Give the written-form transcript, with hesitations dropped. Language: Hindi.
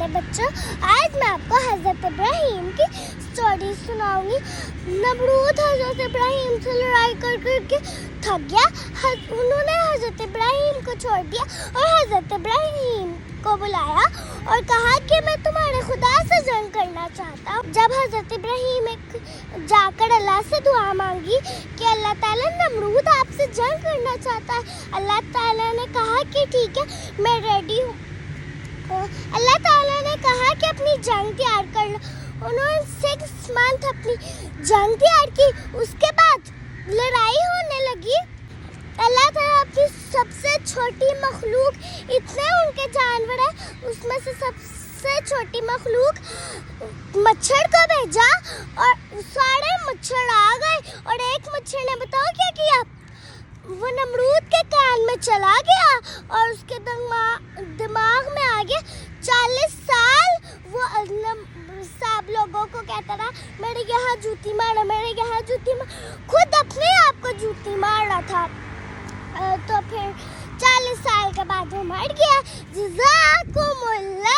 प्यारे बच्चों, आज मैं आपको हज़रत इब्राहीम की स्टोरी सुनाऊंगी। नमरूद हज़रत इब्राहीम से लड़ाई कर के थक गया। उन्होंने हज़रत इब्राहीम को छोड़ दिया और हज़रत इब्राहीम को बुलाया और कहा कि मैं तुम्हारे खुदा से जंग करना चाहता हूँ। जब हज़रत इब्राहीम जाकर अल्लाह से दुआ मांगी कि अल्लाह ताला नमरूद आपसे जंग करना चाहता है, अल्लाह ताला ने कहा कि ठीक है, मैं रेडी हूँ। अल्लाह ताला ने कहा कि अपनी जंग तैयार कर लो। उन्होंने 6 मंथ अपनी जंग तैयार की। उसके बाद लड़ाई होने लगी। अल्लाह ताला अपनी सबसे छोटी मखलूक, इतने उनके जानवर है, उसमें से सबसे छोटी मखलूक मच्छर को भेजा और सारे मच्छर आ गए। और एक मच्छर ने बताओ क्या किया, वो नमरूद के कान में चला गया और उसके दिमाग में आ गया। 40 साल वो सब लोगों को कहता रहा, मेरे यहाँ जूती मारो, मेरे यहाँ जूती मारो। खुद अपने आप को जूती मार रहा था। तो फिर 40 साल के बाद वो मर गया। जज़ाकुमुल्लाह।